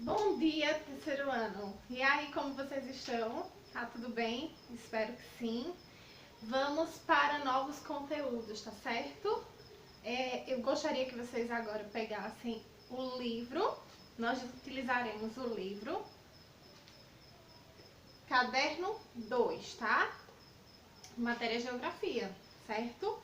Bom dia, terceiro ano! E aí, como vocês estão? Tá tudo bem? Espero que sim. Vamos para novos conteúdos, tá certo? Eu gostaria que vocês agora pegassem o livro. Nós utilizaremos o livro Caderno 2, tá? Matéria Geografia, certo?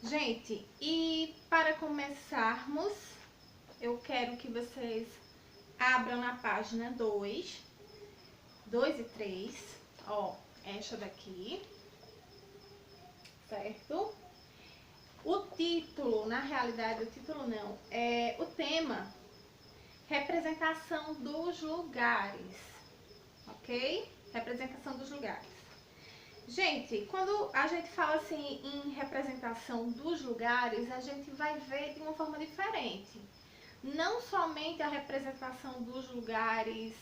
Gente, e para começarmos, eu quero que vocês abram na página 2 e 3, ó, esta daqui, certo? O título, na realidade, o título não, é o tema, representação dos lugares, ok? Representação dos lugares. Gente, quando a gente fala assim em representação dos lugares, a gente vai ver de uma forma diferente. Não somente a representação dos lugares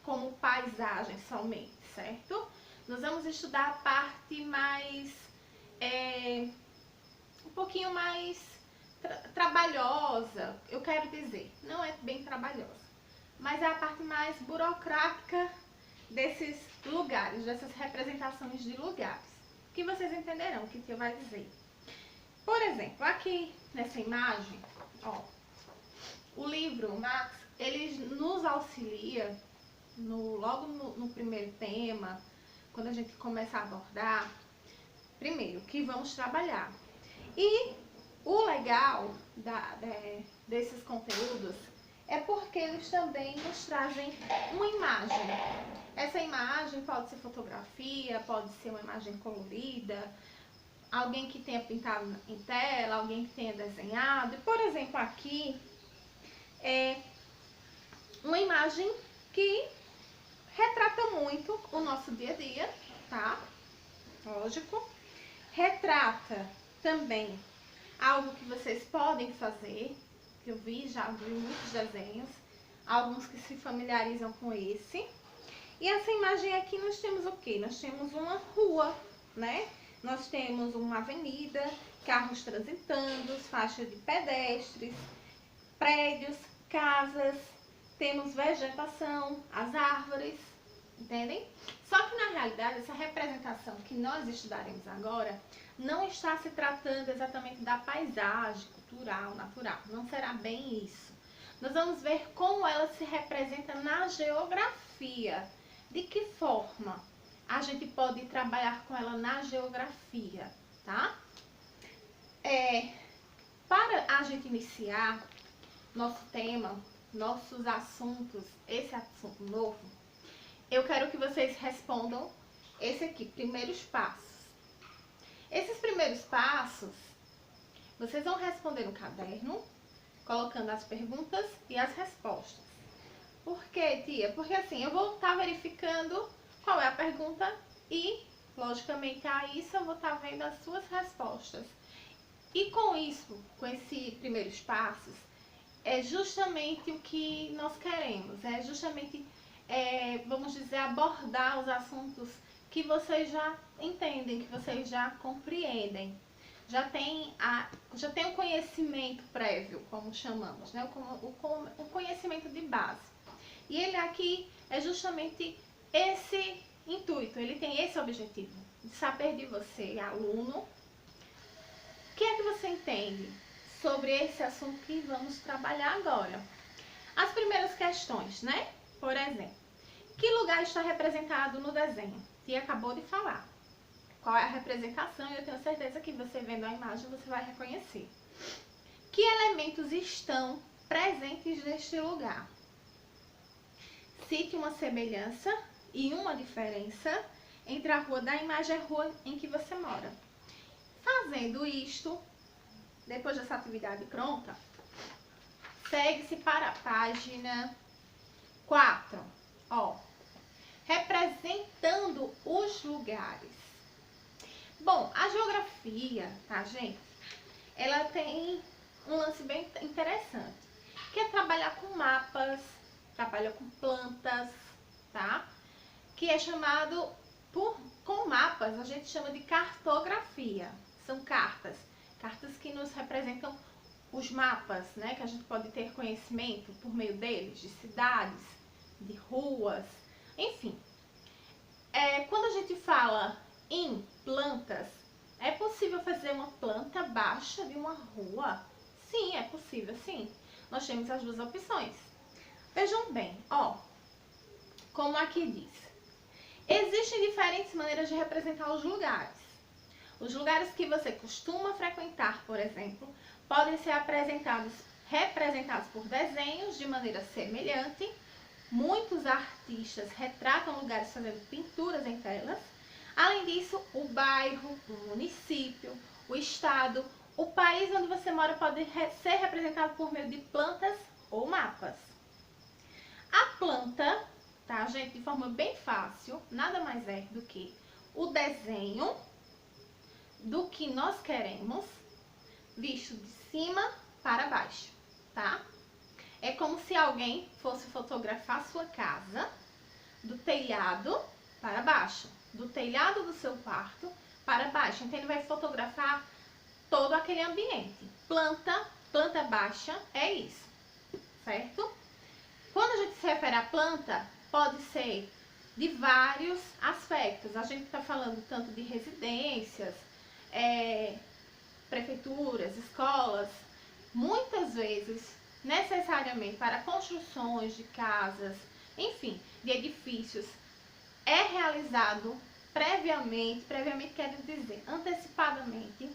como paisagem somente, certo? Nós vamos estudar a parte mais, um pouquinho mais trabalhosa, eu quero dizer, não é bem trabalhosa, mas é a parte mais burocrática desses lugares, dessas representações de lugares, que vocês entenderão o que eu vai dizer. Por exemplo, aqui nessa imagem, ó, o livro Max, ele nos auxilia logo no primeiro tema, quando a gente começa a abordar, primeiro, que vamos trabalhar. E o legal desses conteúdos é porque eles também nos trazem uma imagem. Essa imagem pode ser fotografia, pode ser uma imagem colorida, alguém que tenha pintado em tela, alguém que tenha desenhado. Por exemplo, aqui é uma imagem que retrata muito o nosso dia a dia, tá? Lógico. Retrata também algo que vocês podem fazer, que eu já vi muitos desenhos, alguns que se familiarizam com esse. E essa imagem aqui nós temos o quê? Nós temos uma rua, né? Nós temos uma avenida, carros transitando, faixa de pedestres, prédios, casas, temos vegetação, as árvores, entendem? Só que na realidade essa representação que nós estudaremos agora não está se tratando exatamente da paisagem cultural, natural, não será bem isso. Nós vamos ver como ela se representa na geografia, de que forma a gente pode trabalhar com ela na geografia, tá? Para a gente iniciar nosso tema, nossos assuntos, esse assunto novo, eu quero que vocês respondam esse aqui, primeiros passos. Esses primeiros passos, vocês vão responder no caderno, colocando as perguntas e as respostas. Por quê, tia? Porque assim, eu vou estar verificando qual é a pergunta e, logicamente, a isso eu vou estar vendo as suas respostas. E com isso, com esses primeiros passos, é justamente o que nós queremos, é justamente, vamos dizer, abordar os assuntos que vocês já entendem, que vocês já compreendem, já tem um conhecimento prévio, como chamamos, né? O conhecimento de base. E ele aqui é justamente esse intuito, ele tem esse objetivo, de saber de você, aluno, o que é que você entende sobre esse assunto que vamos trabalhar agora. As primeiras questões, né? Por exemplo, que lugar está representado no desenho? Tia acabou de falar. Qual é a representação? E eu tenho certeza que você vendo a imagem você vai reconhecer. Que elementos estão presentes neste lugar? Cite uma semelhança e uma diferença entre a rua da imagem e a rua em que você mora. Fazendo isto, depois dessa atividade pronta, segue-se para a página 4. Ó, representando os lugares. Bom, a geografia, tá, gente? Ela tem um lance bem interessante, que é trabalhar com mapas, trabalha com plantas, tá? Que é chamado, com mapas, a gente chama de cartografia. São cartas que nos representam os mapas, né, que a gente pode ter conhecimento por meio deles, de cidades, de ruas, enfim. Quando a gente fala em plantas, é possível fazer uma planta baixa de uma rua? Sim, é possível, sim. Nós temos as duas opções. Vejam bem, ó, como aqui diz. Existem diferentes maneiras de representar os lugares. Os lugares que você costuma frequentar, por exemplo, podem ser representados por desenhos de maneira semelhante. Muitos artistas retratam lugares fazendo pinturas em telas. Além disso, o bairro, o município, o estado, o país onde você mora pode ser representado por meio de plantas ou mapas. A planta, tá, gente, de forma bem fácil, nada mais é do que o desenho do que nós queremos, visto de cima para baixo, tá? É como se alguém fosse fotografar sua casa do telhado para baixo, do telhado do seu quarto para baixo. Então ele vai fotografar todo aquele ambiente. Planta baixa é isso, certo? Quando a gente se refere à planta, pode ser de vários aspectos. A gente está falando tanto de residências, prefeituras, escolas, muitas vezes, necessariamente para construções de casas, enfim, de edifícios, é realizado previamente quer dizer antecipadamente,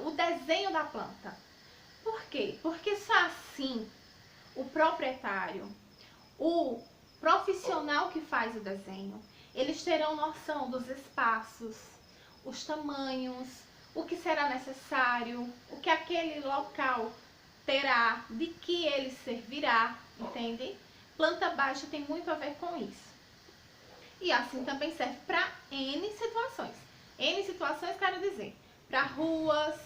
o desenho da planta. Por quê? Porque só assim o proprietário, o profissional que faz o desenho, eles terão noção dos espaços, os tamanhos, o que será necessário, o que aquele local terá, de que ele servirá, entende? Planta baixa tem muito a ver com isso. E assim também serve para N situações. N situações, quero dizer, para ruas,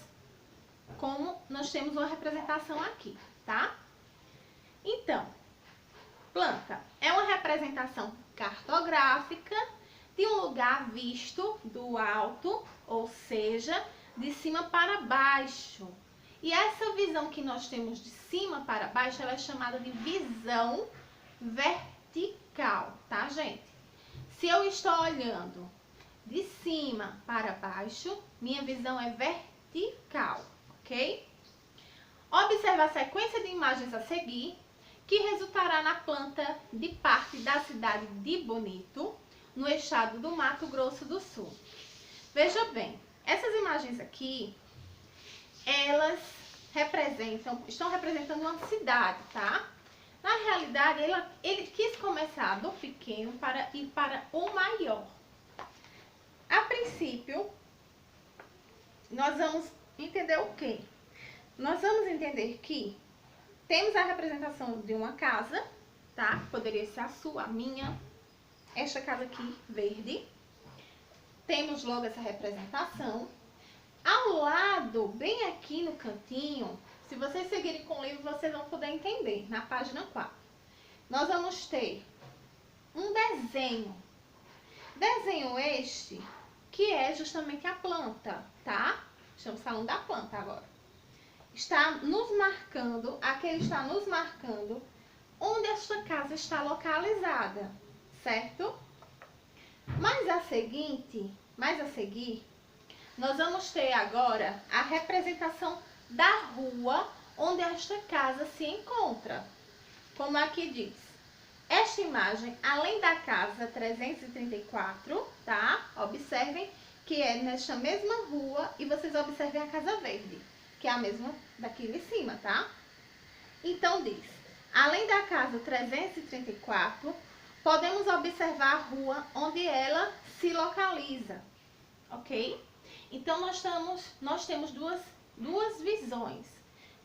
como nós temos uma representação aqui, tá? Então, planta é uma representação cartográfica de um lugar visto do alto, ou seja, de cima para baixo. E essa visão que nós temos de cima para baixo, ela é chamada de visão vertical, tá, gente? Se eu estou olhando de cima para baixo, minha visão é vertical, ok? Observe a sequência de imagens a seguir, que resultará na planta de parte da cidade de Bonito, no estado do Mato Grosso do Sul. Veja bem, essas imagens aqui, elas estão representando uma cidade, tá? Na realidade, ele quis começar do pequeno para ir para o maior. A princípio, nós vamos entender o quê? Nós vamos entender que temos a representação de uma casa, tá? Poderia ser a sua, a minha, esta casa aqui, verde. Temos logo essa representação. Ao lado, bem aqui no cantinho, se vocês seguirem com o livro, vocês vão poder entender, na página 4. Nós vamos ter um desenho. Desenho este que é justamente a planta, tá? Estamos falando da planta agora. Está nos marcando onde esta casa está localizada, certo? Mas a seguir, nós vamos ter agora a representação da rua onde esta casa se encontra. Como aqui diz, esta imagem, além da casa 334, tá? Observem que é nesta mesma rua e vocês observem a casa verde, que é a mesma daqui de cima, tá? Então diz, além da casa 334, podemos observar a rua onde ela se localiza, ok? Então nós temos duas visões.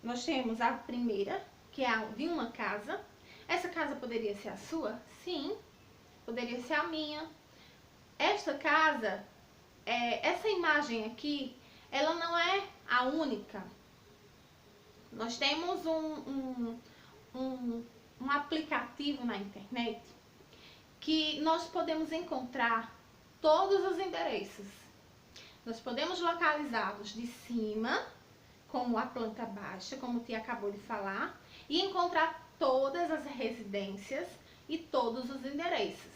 Nós temos a primeira, que é a de uma casa. Essa casa poderia ser a sua? Sim, poderia ser a minha. Esta casa, essa imagem aqui, ela não é a única. Nós temos um aplicativo na internet que nós podemos encontrar todos os endereços. Nós podemos localizá-los de cima como a planta baixa, como o Tia acabou de falar, e encontrar todas as residências e todos os endereços,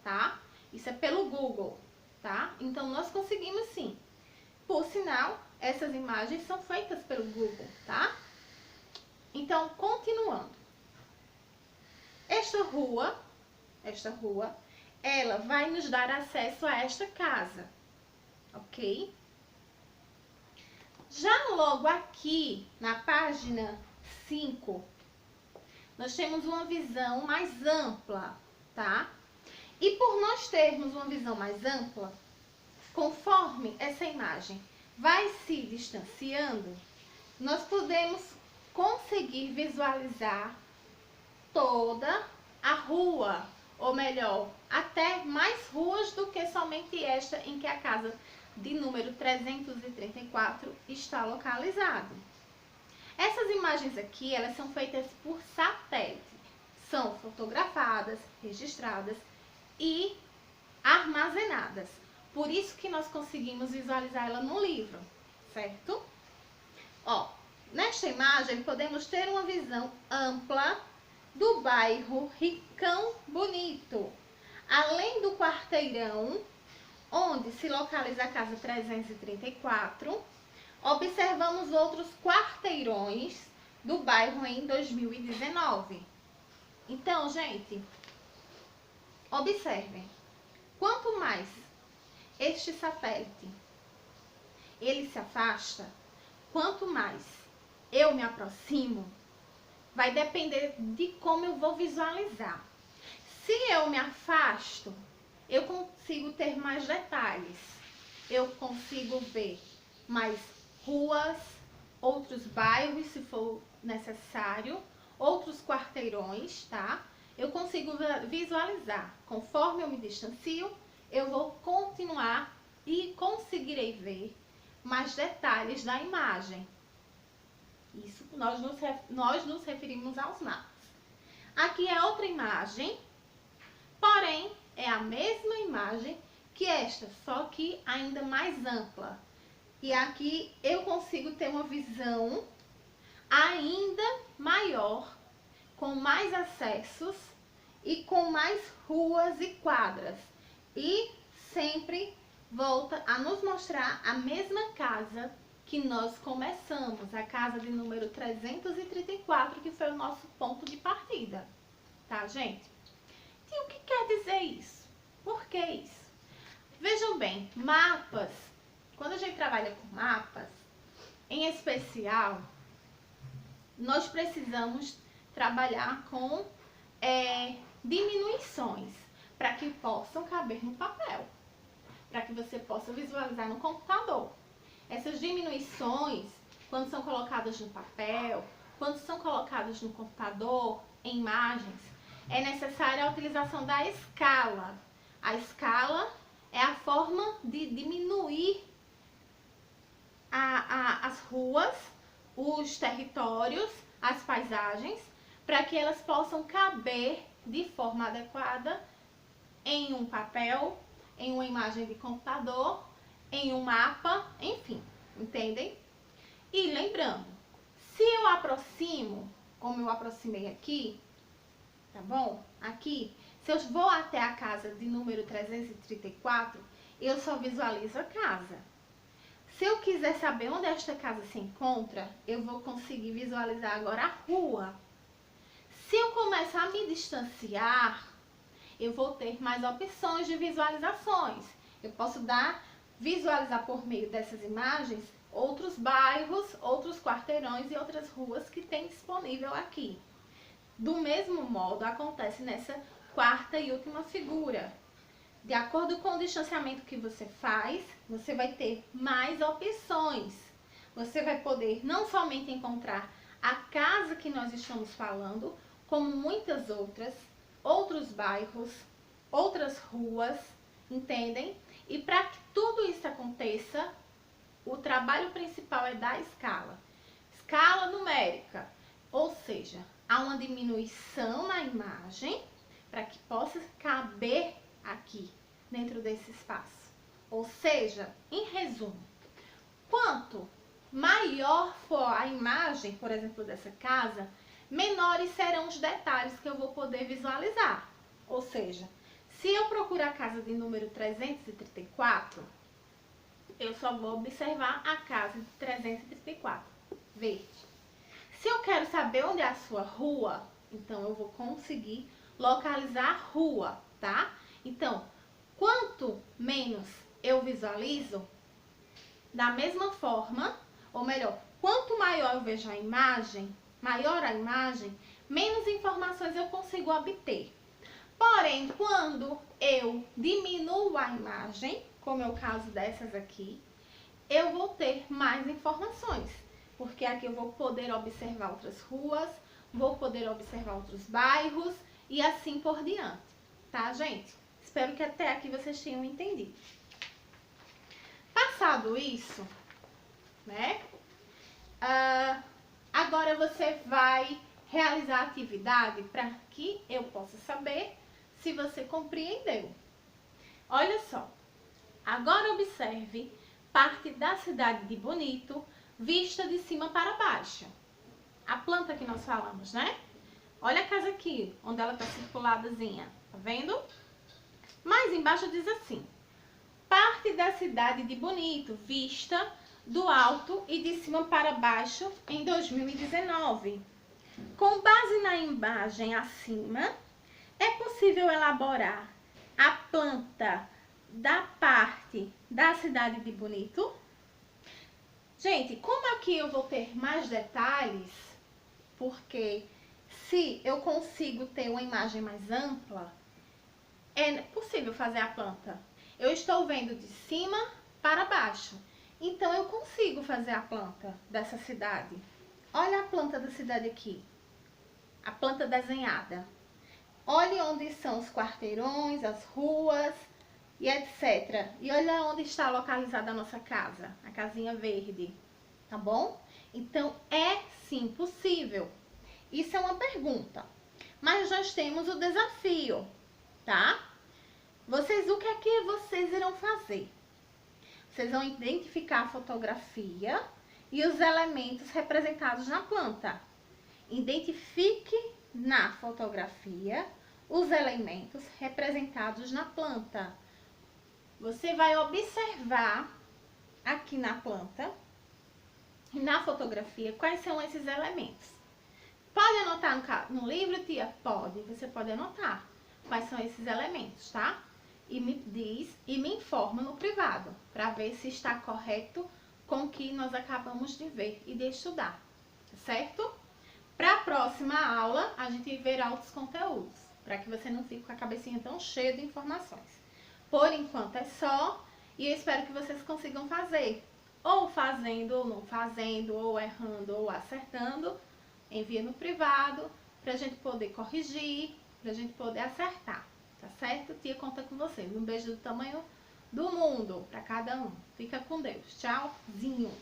tá? Isso é pelo Google, tá? Então, nós conseguimos sim. Por sinal, essas imagens são feitas pelo Google, tá? Então, continuando. Esta rua, ela vai nos dar acesso a esta casa, ok? Já logo aqui, na página 5, nós temos uma visão mais ampla, tá? E por nós termos uma visão mais ampla, conforme essa imagem vai se distanciando, nós podemos conseguir visualizar toda a rua, ou melhor, até mais ruas do que somente esta em que a casa de número 334 está localizada. Essas imagens aqui, elas são feitas por satélite, são fotografadas, registradas e armazenadas. Por isso que nós conseguimos visualizar ela no livro, certo? Ó, nesta imagem podemos ter uma visão ampla do bairro Ricão Bonito, além do quarteirão onde se localiza a casa 334, observamos outros quarteirões do bairro em 2019. Então, gente, observem, quanto mais este satélite ele se afasta, quanto mais eu me aproximo, vai depender de como eu vou visualizar. Se eu me afasto, eu consigo ter mais detalhes. Eu consigo ver mais ruas, outros bairros, se for necessário, outros quarteirões, tá? Eu consigo visualizar. Conforme eu me distancio, eu vou continuar e conseguirei ver mais detalhes da imagem. Isso nós nos referimos aos mapas. Aqui é outra imagem, porém é a mesma imagem que esta, só que ainda mais ampla. E aqui eu consigo ter uma visão ainda maior, com mais acessos e com mais ruas e quadras. E sempre volta a nos mostrar a mesma casa que nós começamos, a casa de número 334, que foi o nosso ponto de partida. Tá, gente? E o que quer dizer isso? Por que isso? Vejam bem, mapas, quando a gente trabalha com mapas, em especial, nós precisamos trabalhar com diminuições, para que possam caber no papel, para que você possa visualizar no computador. Essas diminuições, quando são colocadas no papel, quando são colocadas no computador, em imagens, é necessária a utilização da escala. A escala é a forma de diminuir as ruas, os territórios, as paisagens, para que elas possam caber de forma adequada em um papel, em uma imagem de computador, em um mapa, enfim, entendem? E lembrando, se eu aproximo, como eu aproximei aqui, tá bom? Aqui, se eu vou até a casa de número 334, eu só visualizo a casa. Se eu quiser saber onde esta casa se encontra, eu vou conseguir visualizar agora a rua. Se eu começar a me distanciar, eu vou ter mais opções de visualizações. Eu posso visualizar por meio dessas imagens outros bairros, outros quarteirões e outras ruas que tem disponível aqui. Do mesmo modo, acontece nessa quarta e última figura. De acordo com o distanciamento que você faz, você vai ter mais opções. Você vai poder não somente encontrar a casa que nós estamos falando, como muitas outros bairros, outras ruas, entendem? E para que tudo isso aconteça, o trabalho principal é da escala. Escala numérica, ou seja, há uma diminuição na imagem para que possa caber aqui, dentro desse espaço. Ou seja, em resumo, quanto maior for a imagem, por exemplo, dessa casa, menores serão os detalhes que eu vou poder visualizar. Ou seja, se eu procurar a casa de número 334, eu só vou observar a casa de 334, verde. Se eu quero saber onde é a sua rua, então eu vou conseguir localizar a rua, tá? Então, quanto menos eu visualizo, da mesma forma, ou melhor, quanto maior eu vejo a imagem, maior a imagem, menos informações eu consigo obter. Porém, quando eu diminuo a imagem, como é o caso dessas aqui, eu vou ter mais informações. Porque aqui eu vou poder observar outras ruas, vou poder observar outros bairros e assim por diante. Tá, gente? Espero que até aqui vocês tenham entendido. Passado isso, né? Agora você vai realizar a atividade para que eu possa saber se você compreendeu. Olha só, agora observe parte da cidade de Bonito vista de cima para baixo. A planta que nós falamos, né? Olha a casa aqui, onde ela está circuladazinha, tá vendo? Mais embaixo diz assim: parte da cidade de Bonito vista do alto e de cima para baixo em 2019. Com base na imagem acima, é possível elaborar a planta da parte da cidade de Bonito? Gente, como aqui eu vou ter mais detalhes, porque se eu consigo ter uma imagem mais ampla, é possível fazer a planta. Eu estou vendo de cima para baixo, então eu consigo fazer a planta dessa cidade. Olha a planta da cidade aqui, a planta desenhada. Olhe onde são os quarteirões, as ruas e etc. E olha onde está localizada a nossa casa, a casinha verde, tá bom? Então, é sim possível. Isso é uma pergunta. Mas nós temos o desafio, tá? O que é que vocês irão fazer? Vocês vão identificar a fotografia e os elementos representados na planta. Identifique na fotografia os elementos representados na planta. Você vai observar aqui na planta e na fotografia quais são esses elementos. Pode anotar no livro, tia? Pode. Você pode anotar quais são esses elementos, tá? E me diz e me informa no privado, para ver se está correto com o que nós acabamos de ver e de estudar, certo? Para a próxima aula, a gente verá outros conteúdos, para que você não fique com a cabecinha tão cheia de informações. Por enquanto é só, e eu espero que vocês consigam fazer, ou fazendo, ou não fazendo, ou errando, ou acertando. Envia no privado, para a gente poder corrigir, para a gente poder acertar, tá certo? Tia conta com vocês. Um beijo do tamanho do mundo para cada um. Fica com Deus. Tchauzinho.